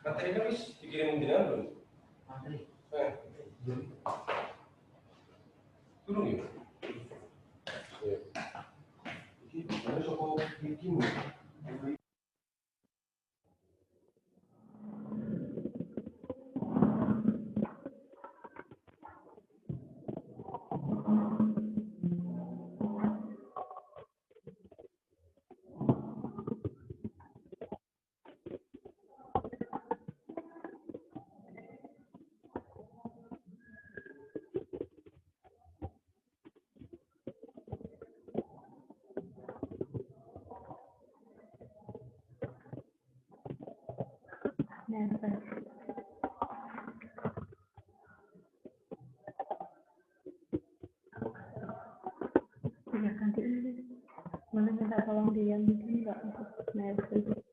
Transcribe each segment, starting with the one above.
Materinya wis dikirim dengan belum? Materi. Turun ya? Ini ada soko bikin. Ya, nanti ini mana minta tolong dia bikin nggak untuk Netflix.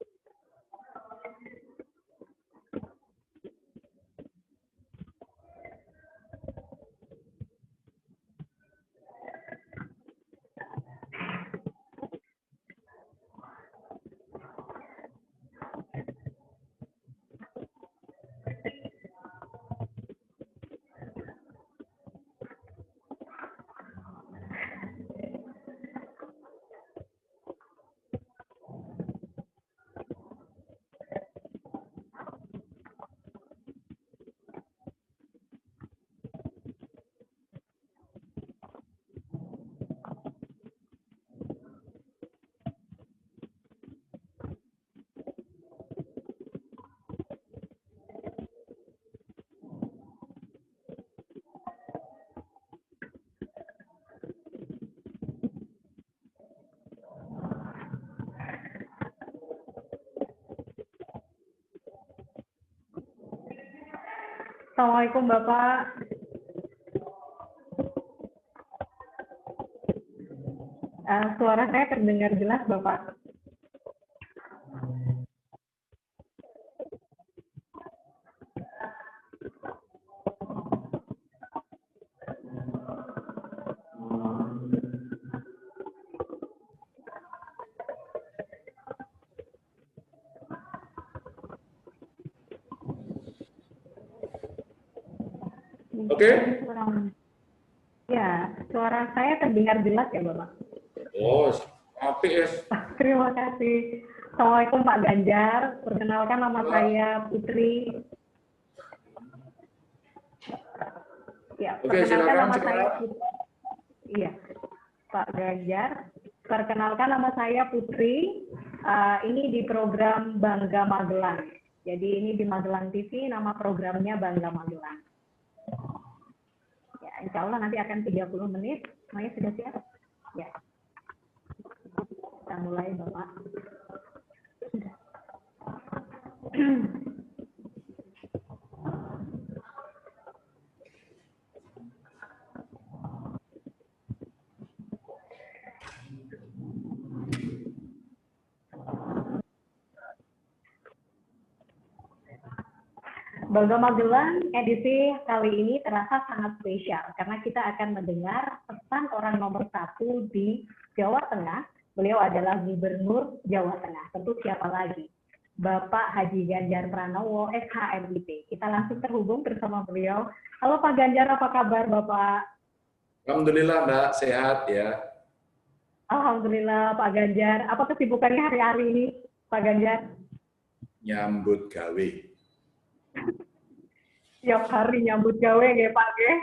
Assalamualaikum Bapak. Suara saya terdengar jelas Bapak. Oke. Ya, suara saya terdengar jelas ya Bapak. Oh, apik. Terima kasih. Assalamualaikum Pak Ganjar. Perkenalkan nama saya Putri. Ya, Oke, perkenalkan silakan, nama silakan. saya Putri. Iya, Pak Ganjar. Perkenalkan nama saya Putri. Ini di program Bangga Magelang. Jadi ini di Magelang TV, nama programnya Bangga Magelang. Ya, insya Allah nanti akan 30 menit. Semuanya sudah siap? Ya. Kita mulai, Bapak. Bangga Magelang edisi kali ini terasa sangat spesial karena kita akan mendengar pesan orang nomor 1 di Jawa Tengah. Beliau adalah Gubernur Jawa Tengah. Tentu siapa lagi? Bapak Haji Ganjar Pranowo, SHMIP. Kita langsung terhubung bersama beliau. Halo Pak Ganjar, apa kabar Bapak? Alhamdulillah Mbak, sehat ya. Alhamdulillah Pak Ganjar. Apa kesibukannya hari-hari ini Pak Ganjar? Nyambut gawe. Tiap hari nyambut gawe ya Pak ya.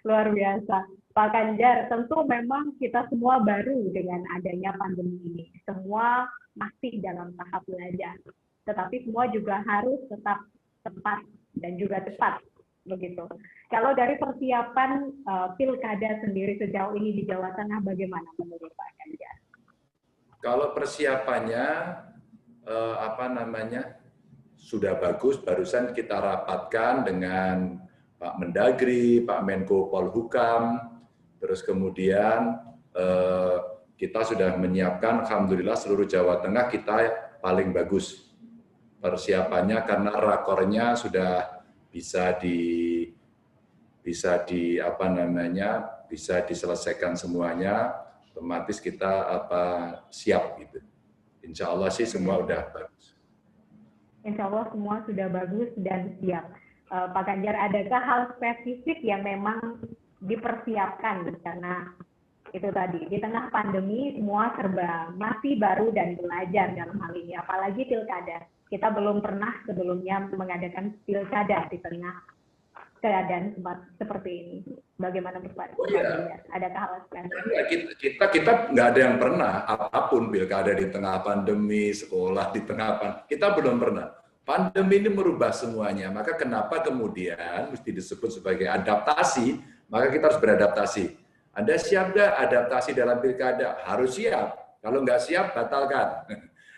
Luar biasa. Pak Ganjar, tentu memang kita semua baru dengan adanya pandemi ini. Semua masih dalam tahap belajar. Tetapi semua juga harus tetap tepat dan juga cepat. Begitu. Kalau dari persiapan pilkada sendiri sejauh ini di Jawa Tengah, bagaimana menurut Pak Ganjar? Kalau persiapannya, sudah bagus. Barusan kita rapatkan dengan Pak Mendagri, Pak Menko Polhukam, terus kemudian kita sudah menyiapkan, alhamdulillah seluruh Jawa Tengah kita paling bagus persiapannya karena rakornya sudah bisa bisa diselesaikan semuanya, otomatis kita siap gitu. Insya Allah sih semua udah bagus. Insya Allah semua sudah bagus dan siap. Pak Ganjar, adakah hal spesifik yang memang dipersiapkan karena itu tadi di tengah pandemi semua serba masih baru dan belajar dalam hal ini, apalagi pilkada. Kita belum pernah sebelumnya mengadakan pilkada di tengah keadaan seperti ini. Bagaimana Pak Ganjar? Adakah hal spesifik? Kita nggak ada yang pernah apapun pilkada di tengah pandemi, sekolah di tengah pandemi. Kita belum pernah. Pandemi ini merubah semuanya, maka kenapa kemudian mesti disebut sebagai adaptasi, maka kita harus beradaptasi. Anda siap nggak adaptasi dalam pilkada? Harus siap. Kalau nggak siap, batalkan.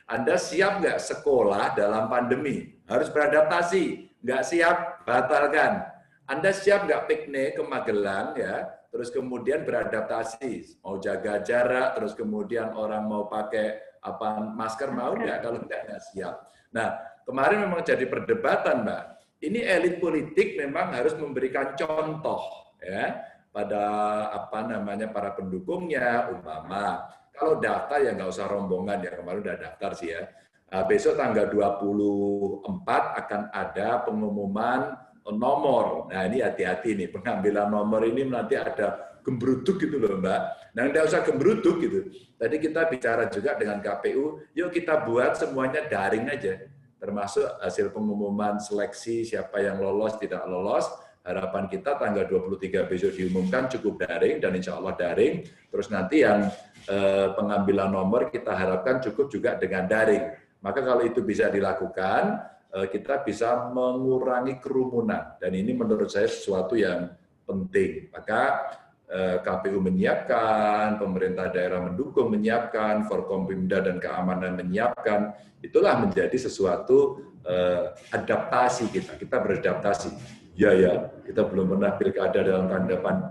Anda siap nggak sekolah dalam pandemi? Harus beradaptasi. Nggak siap, batalkan. Anda siap nggak piknik ke Magelang, ya? Terus kemudian beradaptasi, mau jaga jarak, terus kemudian orang mau pakai masker, mau nggak? Kalau nggak siap. Nah, kemarin memang jadi perdebatan, Mbak. Ini elit politik memang harus memberikan contoh ya pada para pendukungnya, umpama. Kalau daftar ya nggak usah rombongan ya, kemarin udah daftar sih ya. Besok tanggal 24 akan ada pengumuman nomor. Nah, ini hati-hati nih, pengambilan nomor ini nanti ada gembruduk gitu loh, Mbak. Nah, nggak usah gembruduk gitu. Tadi kita bicara juga dengan KPU, yuk kita buat semuanya daring aja. Termasuk hasil pengumuman seleksi siapa yang lolos, tidak lolos. Harapan kita tanggal 23 besok diumumkan cukup daring, dan insya Allah daring. Terus nanti yang pengambilan nomor kita harapkan cukup juga dengan daring. Maka kalau itu bisa dilakukan, kita bisa mengurangi kerumunan. Dan ini menurut saya sesuatu yang penting. Maka KPU menyiapkan, pemerintah daerah mendukung menyiapkan, Forkompimda dan keamanan menyiapkan, itulah menjadi sesuatu adaptasi kita. Kita beradaptasi. Ya, kita belum pernah pilkada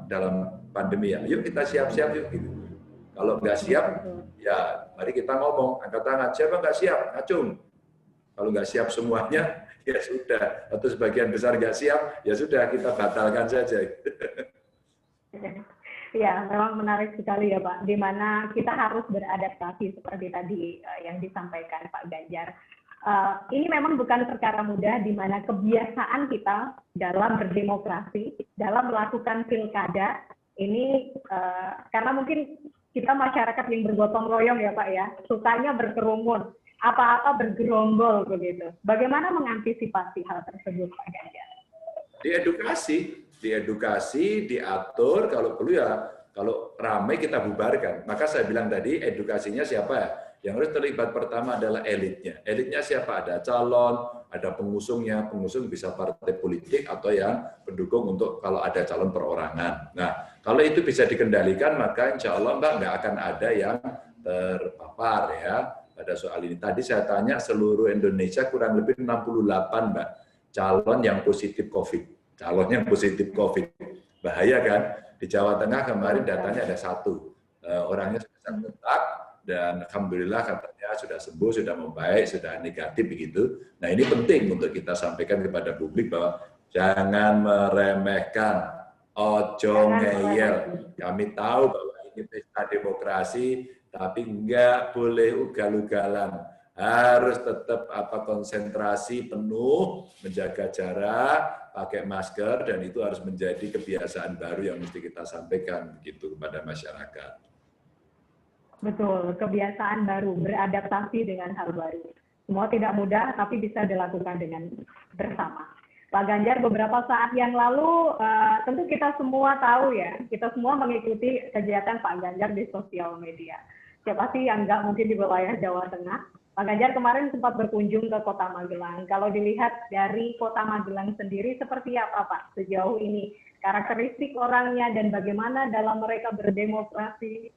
dalam pandemi ya. Yuk kita siap-siap yuk. Gitu. Kalau nggak siap, ya mari kita ngomong, angkat tangan. Siapa nggak siap? Ngacung. Kalau nggak siap semuanya, ya sudah. Atau sebagian besar nggak siap, ya sudah kita batalkan saja. Ya, memang menarik sekali ya Pak, di mana kita harus beradaptasi seperti tadi yang disampaikan Pak Ganjar. Ini memang bukan perkara mudah, di mana kebiasaan kita dalam berdemokrasi, dalam melakukan pilkada, ini karena mungkin kita masyarakat yang bergotong royong ya Pak ya, sukanya berkerumun, apa-apa bergerombol begitu. Bagaimana mengantisipasi hal tersebut Pak Ganjar? Diedukasi, diatur, kalau perlu ya, kalau ramai kita bubarkan. Maka saya bilang tadi, edukasinya siapa ya? Yang harus terlibat pertama adalah elitnya. Elitnya siapa? Ada calon, ada pengusungnya. Pengusung bisa partai politik atau yang pendukung untuk kalau ada calon perorangan. Nah, kalau itu bisa dikendalikan, maka insya Allah Mbak nggak akan ada yang terpapar ya pada soal ini. Tadi saya tanya seluruh Indonesia kurang lebih 68 Mbak calon yang positif COVID. Calon yang positif COVID. Bahaya kan? Di Jawa Tengah kemarin datanya ada 1. Orangnya sudah kontak dan alhamdulillah katanya sudah sembuh, sudah membaik, sudah negatif begitu. Nah, ini penting untuk kita sampaikan kepada publik bahwa jangan meremehkan, ojo ngeyel. Kami tahu bahwa ini pesta demokrasi, tapi enggak boleh ugal-ugalan. Harus tetap konsentrasi penuh, menjaga jarak, pakai masker, dan itu harus menjadi kebiasaan baru yang mesti kita sampaikan begitu kepada masyarakat. Betul, kebiasaan baru, beradaptasi dengan hal baru. Semua tidak mudah, tapi bisa dilakukan dengan bersama. Pak Ganjar, beberapa saat yang lalu, tentu kita semua tahu ya, kita semua mengikuti kegiatan Pak Ganjar di sosial media. Siapa sih yang nggak mungkin di wilayah Jawa Tengah? Pak Ganjar kemarin sempat berkunjung ke Kota Magelang. Kalau dilihat dari Kota Magelang sendiri, seperti apa Pak sejauh ini? Karakteristik orangnya dan bagaimana dalam mereka berdemokrasi?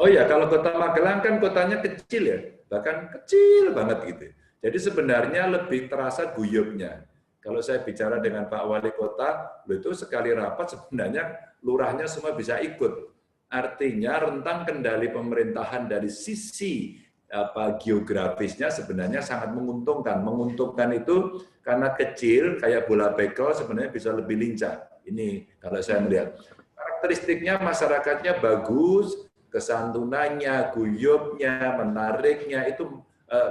Oh ya, kalau Kota Magelang kan kotanya kecil ya, bahkan kecil banget gitu. Jadi sebenarnya lebih terasa guyupnya. Kalau saya bicara dengan Pak Wali Kota, itu sekali rapat sebenarnya lurahnya semua bisa ikut. Artinya rentang kendali pemerintahan dari sisi geografisnya sebenarnya sangat menguntungkan. Menguntungkan itu karena kecil, kayak bola bekel sebenarnya bisa lebih lincah. Ini kalau saya melihat. Karakteristiknya masyarakatnya bagus, kesantunannya, guyupnya, menariknya itu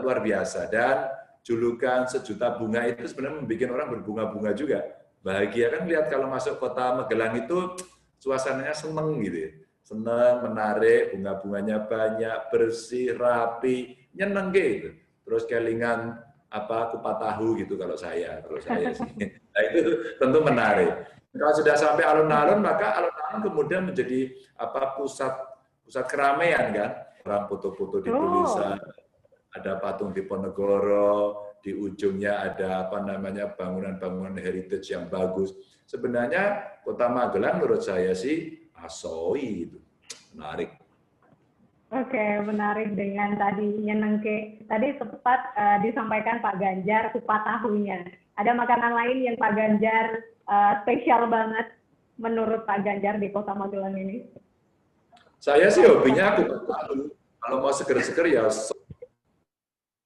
luar biasa. Dan julukan sejuta bunga itu sebenarnya membuat orang berbunga-bunga juga. Bahagia kan lihat kalau masuk kota Magelang itu suasananya seneng gitu ya. Seneng, menarik, bunga-bunganya banyak, bersih, rapi, nyeneng gitu. Terus kelingan kupat tahu gitu kalau saya sih. Nah, itu tentu menarik. Kalau sudah sampai alun-alun maka alun-alun kemudian menjadi pusat keramaian kan. Orang foto-foto di tulisan, ada patung Diponegoro, di ujungnya ada bangunan-bangunan heritage yang bagus. Sebenarnya Kota Magelang menurut saya sih asoi itu. Menarik. Oke, menarik dengan tadi nyenengke. Tadi sempat disampaikan Pak Ganjar kupat tahunya. Ada makanan lain yang Pak Ganjar spesial banget menurut Pak Ganjar di Kota Magelang ini? Saya sih hobinya kupat tahu. Kalau mau seger-seger ya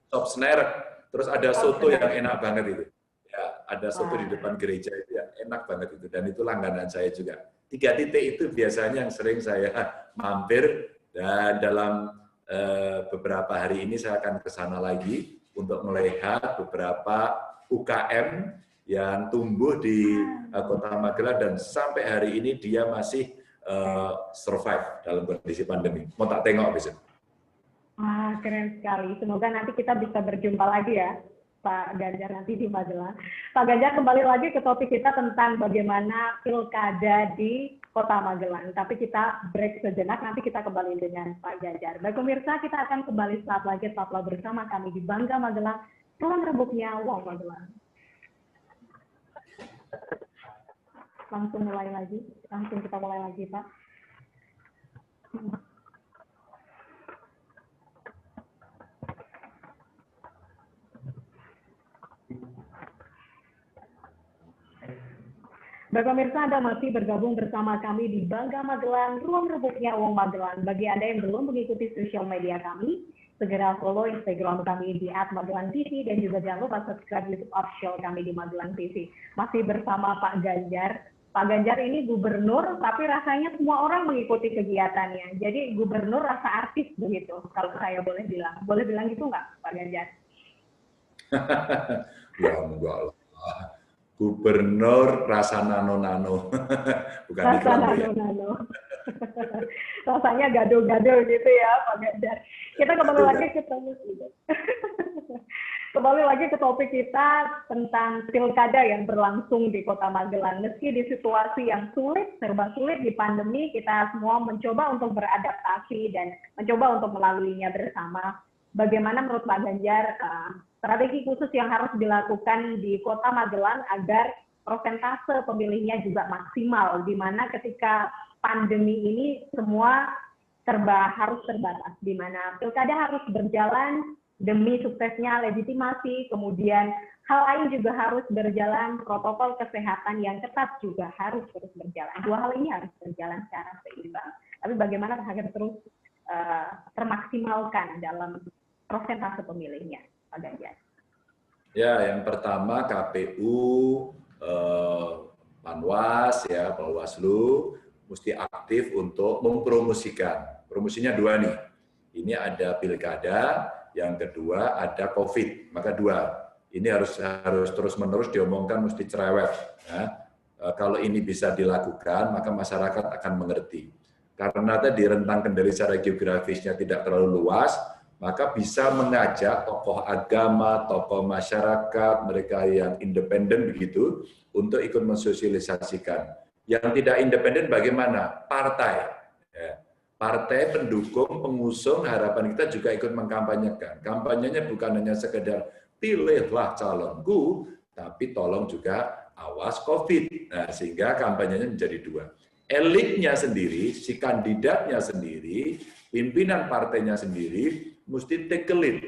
sop senerek. Terus ada soto yang enak banget itu. Ya, ada soto di depan gereja itu yang enak banget itu. Dan itu langganan saya juga. 3 titik itu biasanya yang sering saya mampir, dan dalam beberapa hari ini saya akan ke sana lagi untuk melihat beberapa UKM yang tumbuh di Kota Magelang dan sampai hari ini dia masih survive dalam kondisi pandemi. Mau tak tengok besok. Wah, keren sekali. Semoga nanti kita bisa berjumpa lagi ya, Pak Ganjar nanti di Magelang. Pak Ganjar, kembali lagi ke topik kita tentang bagaimana pilkada di Kota Magelang. Tapi kita break sejenak, nanti kita kembali dengan Pak Ganjar. Baik pemirsa, kita akan kembali saat lagi tetaplah bersama kami di Bangga Magelang, tulang rebuknya Wong Magelang. Langsung kita mulai lagi, Pak. Baik pemirsa, Anda masih bergabung bersama kami di Bangga Magelang, ruang rebuknya Wong Magelang. Bagi Anda yang belum mengikuti sosial media kami, segera follow Instagram kami di @magelang.tv dan juga jangan lupa subscribe YouTube official kami di Magelang TV. Masih bersama Pak Ganjar. Pak Ganjar ini gubernur, tapi rasanya semua orang mengikuti kegiatannya. Jadi gubernur rasa artis begitu, kalau saya boleh bilang. Boleh bilang gitu nggak, Pak Ganjar? Ya enggak lah. Gubernur rasa nano-nano, bukan rasa nano-nano. Rasanya gado-gado gitu ya, Pak Ganjar. Kita kembali lagi ke topik kita tentang pilkada yang berlangsung di Kota Magelang. Meski di situasi yang sulit, serba sulit di pandemi, kita semua mencoba untuk beradaptasi dan mencoba untuk melaluinya bersama. Bagaimana menurut Pak Ganjar strategi khusus yang harus dilakukan di Kota Magelang agar persentase pemilihnya juga maksimal, di mana ketika pandemi ini semua harus terbatas, di mana pilkada harus berjalan demi suksesnya legitimasi, kemudian hal lain juga harus berjalan, protokol kesehatan yang ketat juga harus terus berjalan. Dua hal ini harus berjalan secara seimbang. Tapi bagaimana agar terus termaksimalkan dalam persentase pemilihnya, Pak Ganjar? Ya, yang pertama KPU, Panwas, ya, Bawaslu mesti aktif untuk mempromosikan. Promosinya 2 nih. Ini ada pilkada, yang kedua ada COVID. Maka 2. Ini harus terus-menerus diomongkan, mesti cerewet. Ya. Kalau ini bisa dilakukan, maka masyarakat akan mengerti. Karena tadi rentang kendali secara geografisnya tidak terlalu luas, maka bisa mengajak tokoh agama, tokoh masyarakat, mereka yang independen begitu, untuk ikut mensosialisasikan. Yang tidak independen bagaimana? Partai. Ya. Partai pendukung, pengusung, harapan kita juga ikut mengkampanyekan. Kampanyenya bukan hanya sekedar pilihlah calonku, tapi tolong juga awas COVID. Nah, sehingga kampanyenya menjadi 2. Elitnya sendiri, si kandidatnya sendiri, pimpinan partainya sendiri, mesti take a lead,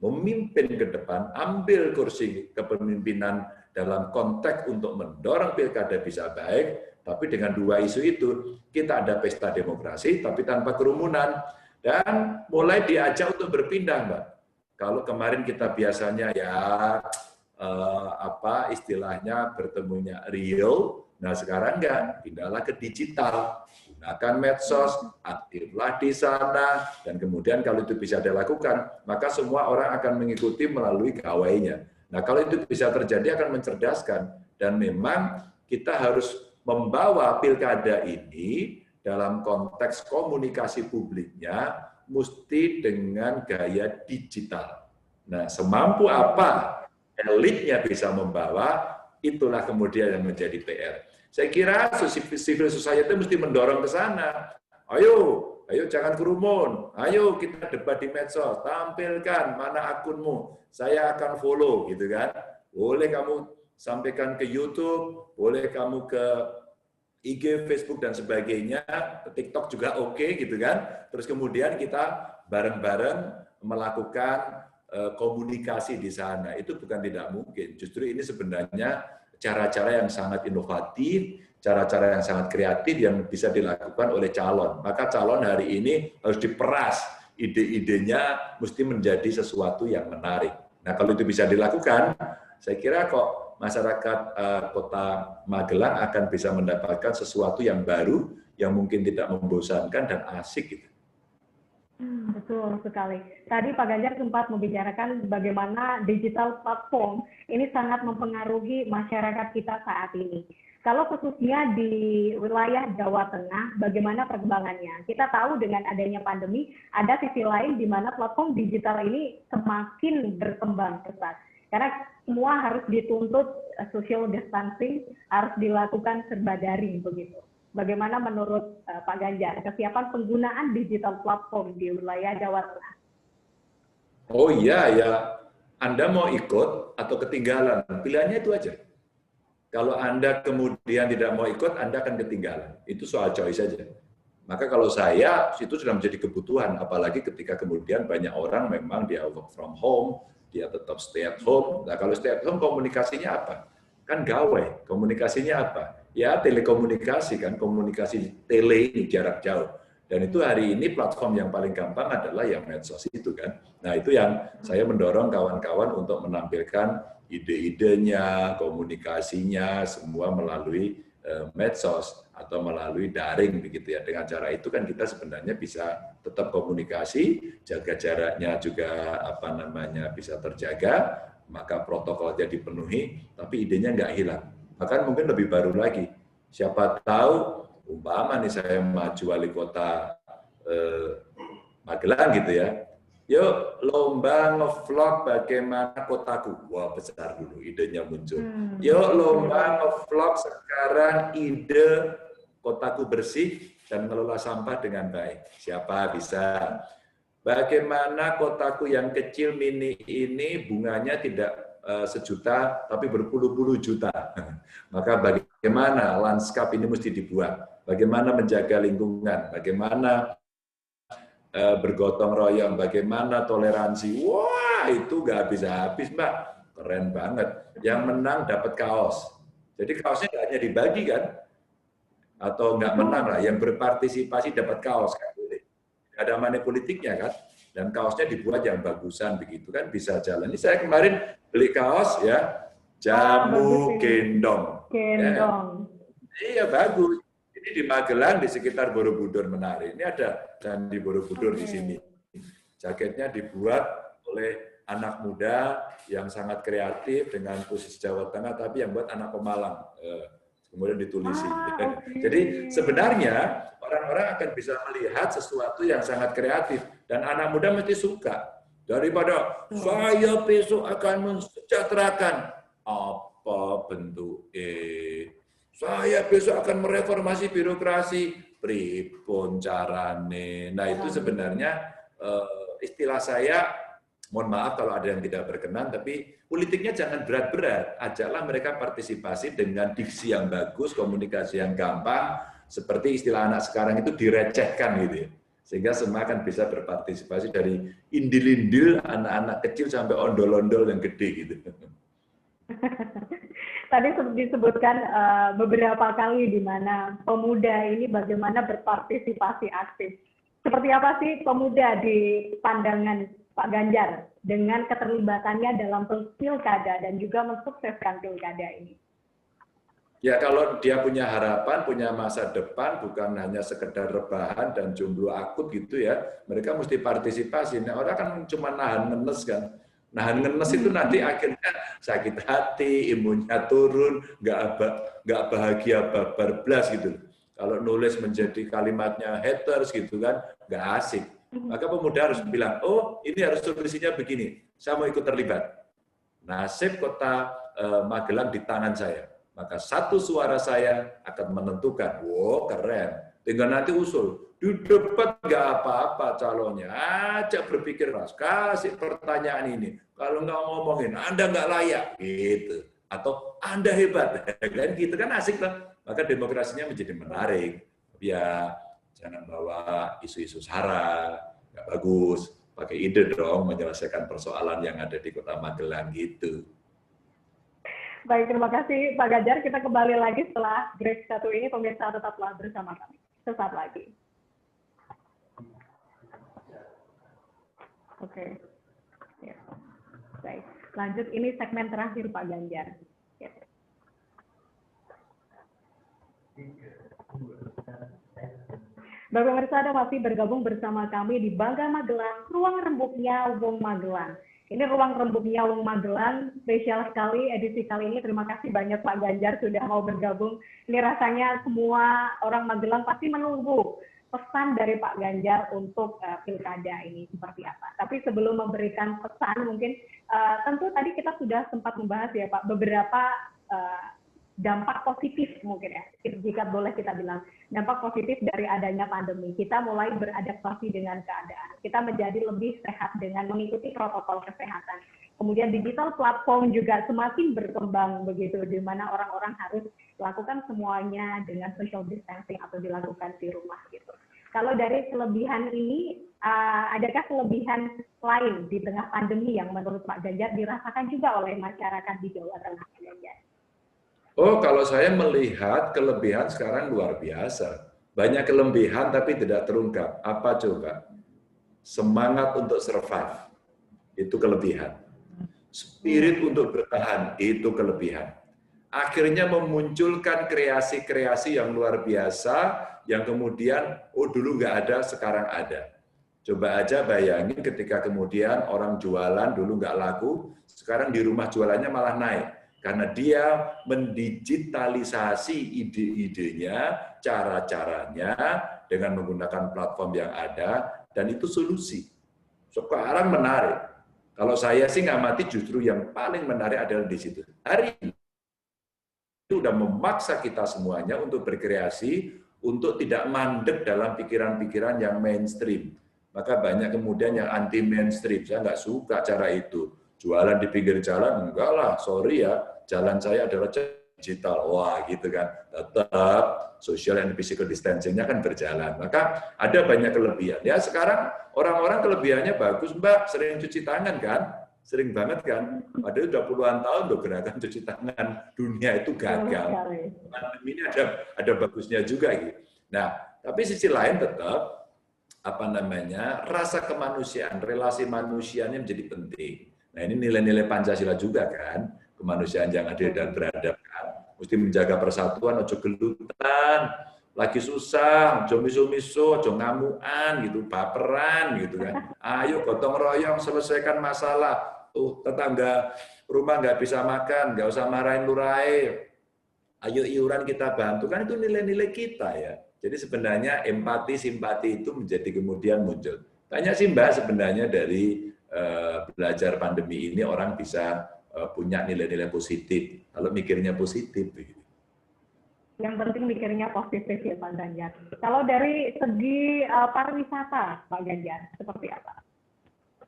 memimpin ke depan, ambil kursi kepemimpinan dalam konteks untuk mendorong pilkada bisa baik, tapi dengan dua isu itu, kita ada pesta demokrasi, tapi tanpa kerumunan. Dan mulai diajak untuk berpindah, Mbak. Kalau kemarin kita biasanya istilahnya bertemunya real, nah sekarang enggak, pindahlah ke digital. Gunakan medsos, aktiflah di sana, dan kemudian kalau itu bisa dilakukan, maka semua orang akan mengikuti melalui gawainya. Nah kalau itu bisa terjadi akan mencerdaskan, dan memang kita harus membawa pilkada ini dalam konteks komunikasi publiknya mesti dengan gaya digital. Nah, semampu apa elitnya bisa membawa, itulah kemudian yang menjadi PR. Saya kira civil society mesti mendorong ke sana. Ayo jangan kerumun. Ayo kita debat di medsos, tampilkan mana akunmu, saya akan follow gitu kan. Boleh kamu sampaikan ke YouTube, boleh kamu ke IG, Facebook, dan sebagainya, TikTok juga oke, gitu kan. Terus kemudian kita bareng-bareng melakukan komunikasi di sana. Itu bukan tidak mungkin. Justru ini sebenarnya cara-cara yang sangat inovatif, cara-cara yang sangat kreatif yang bisa dilakukan oleh calon. Maka calon hari ini harus diperas, ide-idenya mesti menjadi sesuatu yang menarik. Nah, kalau itu bisa dilakukan, saya kira kok masyarakat Kota Magelang akan bisa mendapatkan sesuatu yang baru, yang mungkin tidak membosankan dan asik gitu. Betul sekali. Tadi Pak Ganjar sempat membicarakan bagaimana digital platform ini sangat mempengaruhi masyarakat kita saat ini. Kalau khususnya di wilayah Jawa Tengah, bagaimana perkembangannya? Kita tahu dengan adanya pandemi, ada sisi lain di mana platform digital ini semakin berkembang pesat. Karena semua harus dituntut social distancing, harus dilakukan serba daring begitu. Bagaimana menurut Pak Ganjar kesiapan penggunaan digital platform di wilayah Jawa Tengah? Oh iya ya, Anda mau ikut atau ketinggalan, pilihannya itu aja. Kalau Anda kemudian tidak mau ikut, Anda akan ketinggalan. Itu soal choice saja. Maka kalau saya, itu sudah menjadi kebutuhan, apalagi ketika kemudian banyak orang memang dia work from home, dia tetap stay at home. Nah kalau stay at home komunikasinya apa? Kan gawai, komunikasinya apa? Ya telekomunikasi kan, komunikasi tele ini jarak jauh. Dan itu hari ini platform yang paling gampang adalah yang medsos itu kan. Nah itu yang saya mendorong kawan-kawan untuk menampilkan ide-idenya, komunikasinya, semua melalui medsos atau melalui daring begitu ya. Dengan cara itu kan kita sebenarnya bisa tetap komunikasi, jaga jaraknya juga bisa terjaga, maka protokolnya dipenuhi, tapi idenya nggak hilang. Bahkan mungkin lebih baru lagi. Siapa tahu, umpama nih saya maju wali kota Magelang gitu ya, yuk lomba nge-vlog bagaimana kotaku. Wah besar dulu idenya muncul. Yuk lomba nge-vlog sekarang ide kotaku bersih dan ngelola sampah dengan baik. Siapa bisa? Bagaimana kotaku yang kecil mini ini bunganya tidak sejuta tapi berpuluh-puluh juta. Maka bagaimana lanskap ini mesti dibuat? Bagaimana menjaga lingkungan? Bagaimana bergotong royong? Bagaimana toleransi? Wah, itu nggak habis-habis, Mbak. Keren banget. Yang menang dapat kaos. Jadi kaosnya nggak hanya dibagi kan? Atau nggak menang lah, yang berpartisipasi dapat kaos kan? Ada money politiknya kan? Dan kaosnya dibuat yang bagusan begitu kan bisa jalan. Ini saya kemarin beli kaos ya, jamu gendong. Gendong. Ya. Iya bagus. Ini di Magelang di sekitar Borobudur Menari. Ini ada Candi Borobudur di sini. Jaketnya dibuat oleh anak muda yang sangat kreatif dengan posisi Jawa Tengah, tapi yang buat anak Pemalang. Kemudian ditulisi. Jadi sebenarnya orang-orang akan bisa melihat sesuatu yang sangat kreatif dan anak muda mesti suka daripada saya besok akan mensejahterakan apa bentuk saya besok akan mereformasi birokrasi pripun carane. Nah itu sebenarnya istilah saya, mohon maaf kalau ada yang tidak berkenan, tapi politiknya jangan berat-berat. Ajaklah mereka partisipasi dengan diksi yang bagus, komunikasi yang gampang, seperti istilah anak sekarang itu direcehkan gitu ya. Sehingga semua akan bisa berpartisipasi dari indil-indil, anak-anak kecil sampai ondol-ondol yang gede gitu. Tadi disebutkan beberapa kali di mana pemuda ini bagaimana berpartisipasi aktif. Seperti apa sih pemuda di pandangan Pak Ganjar dengan keterlibatannya dalam pilkada dan juga mensukseskan pilkada ini? Ya kalau dia punya harapan, punya masa depan, bukan hanya sekedar rebahan dan jomblo akut gitu ya, mereka mesti partisipasi. Nah orang kan cuma nahan ngenes kan, nahan ngenes itu nanti akhirnya sakit hati, imunnya turun, nggak bahagia bablas gitu. Kalau nulis menjadi kalimatnya haters gitu kan, nggak asik. Maka pemuda harus bilang, oh ini harus solusinya begini, saya mau ikut terlibat. Nasib kota Magelang di tangan saya. Maka satu suara saya akan menentukan. Wow, keren. Tinggal nanti usul. Di debat nggak apa-apa calonnya. Ajak berpikir keras. Kasih pertanyaan ini. Kalau nggak ngomongin, Anda nggak layak. Gitu. Atau Anda hebat. Kan gitu kan asik lah. Maka demokrasinya menjadi menarik. Ya, jangan bawa isu-isu sara. Nggak bagus. Pakai ide dong menyelesaikan persoalan yang ada di Kota Magelang gitu. Baik, terima kasih Pak Ganjar. Kita kembali lagi setelah break satu ini. Pemirsa tetaplah bersama kami. Sesaat lagi. Oke. Ya. Baik. Lanjut, ini segmen terakhir Pak Ganjar. Ya. Bapak pemirsa, Anda masih bergabung bersama kami di Bangga Magelang, ruang rembuknya Wong Magelang. Ini ruang rembuknya Wong Magelang, spesial sekali edisi kali ini. Terima kasih banyak Pak Ganjar sudah mau bergabung. Ini rasanya semua orang Magelang pasti menunggu pesan dari Pak Ganjar untuk pilkada ini seperti apa. Tapi sebelum memberikan pesan, mungkin tentu tadi kita sudah sempat membahas ya Pak, beberapa dampak positif mungkin ya, jika boleh kita bilang, dampak positif dari adanya pandemi. Kita mulai beradaptasi dengan keadaan. Kita menjadi lebih sehat dengan mengikuti protokol kesehatan. Kemudian digital platform juga semakin berkembang begitu, di mana orang-orang harus lakukan semuanya dengan social distancing atau dilakukan di rumah gitu. Kalau dari kelebihan ini, adakah kelebihan lain di tengah pandemi yang menurut Pak Ganjar dirasakan juga oleh masyarakat di Jawa Tengah, Pak Ganjar? Oh, kalau saya melihat kelebihan sekarang luar biasa. Banyak kelebihan tapi tidak terungkap. Apa coba? Semangat untuk survive. Itu kelebihan. Spirit untuk bertahan. Itu kelebihan. Akhirnya memunculkan kreasi-kreasi yang luar biasa, yang kemudian, oh dulu nggak ada, sekarang ada. Coba aja bayangin ketika kemudian orang jualan dulu nggak laku, sekarang di rumah jualannya malah naik. Karena dia mendigitalisasi ide-idenya, cara-caranya dengan menggunakan platform yang ada, dan itu solusi. Sekarang menarik. Kalau saya sih ngamati justru yang paling menarik adalah di situ. Hari ini itu sudah memaksa kita semuanya untuk berkreasi, untuk tidak mandek dalam pikiran-pikiran yang mainstream. Maka banyak kemudian yang anti mainstream. Saya nggak suka cara itu. Jualan di pinggir jalan, enggak lah, sorry ya. Jalan saya adalah digital, wah gitu kan, tetap social and physical distancing-nya kan berjalan. Maka ada banyak kelebihan. Ya sekarang orang-orang kelebihannya bagus Mbak, sering cuci tangan kan, sering banget kan. Padahal udah puluhan tahun loh gerakan cuci tangan dunia itu gagal. Pandemi ini ada bagusnya juga gitu. Nah, tapi sisi lain tetap rasa kemanusiaan, relasi manusianya menjadi penting. Nah ini nilai-nilai Pancasila juga kan, kemanusiaan yang adil dan beradab kan. Mesti menjaga persatuan, ojo gelutan, lagi susah, ojo miso-miso, ojo ngamuan gitu, baperan gitu kan. Ayo gotong royong selesaikan masalah. Tetangga rumah nggak bisa makan, nggak usah marahin lurai. Ayo iuran kita bantu, kan itu nilai-nilai kita ya. Jadi sebenarnya empati, simpati itu menjadi kemudian muncul. Banyak sih Mbak sebenarnya dari belajar pandemi ini orang bisa punya nilai-nilai positif. Kalau mikirnya positif. Yang penting mikirnya positif ya Pak Ganjar. Kalau dari segi pariwisata Pak Ganjar, seperti apa?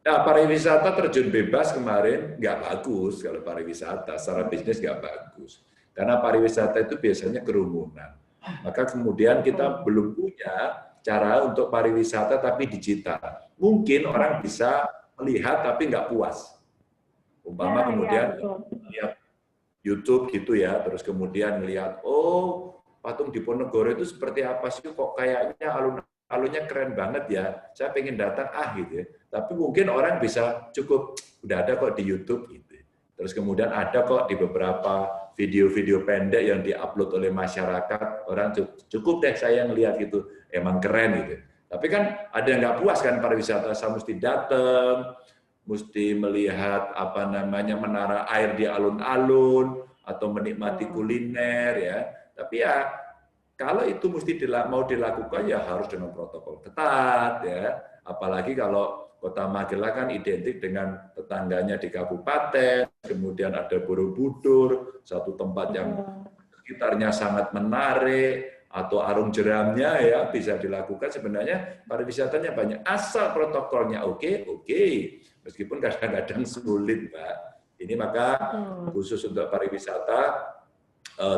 Ya, pariwisata terjun bebas kemarin nggak bagus kalau pariwisata. Secara bisnis nggak bagus. Karena pariwisata itu biasanya kerumunan. Maka kemudian kita belum punya cara untuk pariwisata tapi digital. Mungkin orang bisa melihat tapi nggak puas. Umpama kemudian lihat YouTube gitu ya, terus kemudian melihat, oh patung Diponegoro itu seperti apa sih, kok kayaknya alun-alunnya keren banget ya, saya pengen datang gitu ya. Tapi mungkin orang bisa cukup, udah ada kok di YouTube gitu. Terus kemudian ada kok di beberapa video-video pendek yang diupload oleh masyarakat, orang cukup deh saya ngelihat gitu, emang keren gitu. Tapi kan ada yang nggak puas kan pariwisata, saya mesti datang, mesti melihat apa namanya menara air di alun-alun atau menikmati kuliner ya. Tapi ya kalau itu mesti mau dilakukan ya harus dengan protokol ketat ya. Apalagi kalau Kota Magelang kan identik dengan tetangganya di kabupaten, kemudian ada Borobudur, satu tempat yang sekitarnya sangat menarik, atau arung jeramnya ya bisa dilakukan. Sebenarnya pariwisatanya banyak asal protokolnya oke. Meskipun kadang-kadang sulit, Mbak. Ini maka khusus untuk pariwisata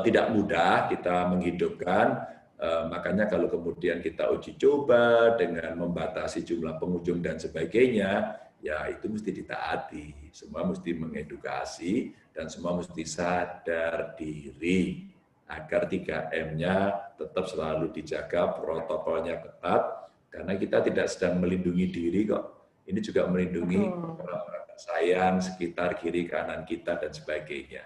tidak mudah kita menghidupkan. Makanya kalau kemudian kita uji coba dengan membatasi jumlah pengunjung dan sebagainya, ya itu mesti ditaati. Semua mesti mengedukasi dan semua mesti sadar diri agar 3M-nya tetap selalu dijaga, protokolnya ketat, karena kita tidak sedang melindungi diri kok. Ini juga melindungi orang-orang tersayang, sekitar, kiri, kanan kita, dan sebagainya.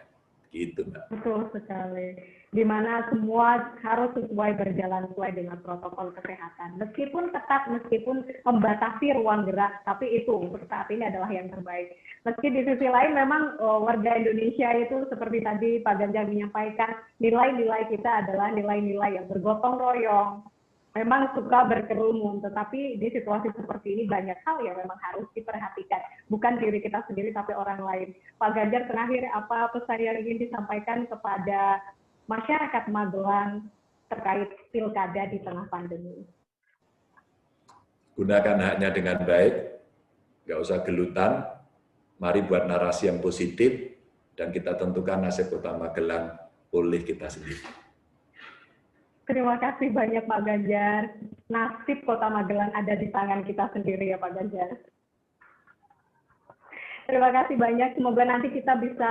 Gitu, Mbak. Betul sekali. Di mana semua harus berjalan sesuai dengan protokol kesehatan. Meskipun ketat, meskipun membatasi ruang gerak, tapi itu untuk saat ini adalah yang terbaik. Meski di sisi lain memang warga Indonesia itu seperti tadi Pak Ganjar menyampaikan, nilai-nilai kita adalah nilai-nilai yang bergotong royong, memang suka berkerumun, tetapi di situasi seperti ini banyak hal yang memang harus diperhatikan. Bukan diri kita sendiri, tapi orang lain. Pak Ganjar, terakhir apa pesan yang ingin disampaikan kepada masyarakat Magelang terkait pilkada di tengah pandemi? Gunakan haknya dengan baik, nggak usah gelutan, mari buat narasi yang positif, dan kita tentukan nasib Kota Magelang oleh kita sendiri. Terima kasih banyak Pak Ganjar. Nasib Kota Magelang ada di tangan kita sendiri ya Pak Ganjar. Terima kasih banyak. Semoga nanti kita bisa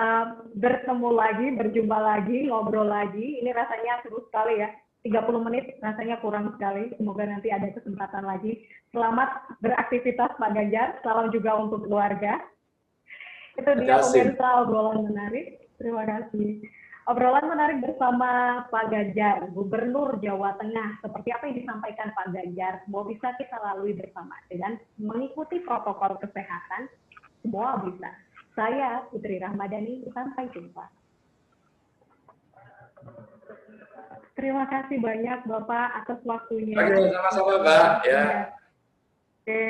bertemu lagi, berjumpa lagi, ngobrol lagi. Ini rasanya seru sekali ya. 30 menit rasanya kurang sekali. Semoga nanti ada kesempatan lagi. Selamat beraktivitas Pak Ganjar. Salam juga untuk keluarga. Itu dia pemirsa obrolan menarik. Terima kasih. Obrolan menarik bersama Pak Ganjar, Gubernur Jawa Tengah. Seperti apa yang disampaikan Pak Ganjar, semua bisa kita lalui bersama dengan mengikuti protokol kesehatan. Semua bisa. Saya Putri Rahmadani, sampai jumpa. Terima kasih banyak Bapak atas waktunya. Sama-sama Mbak. Ya. Oke.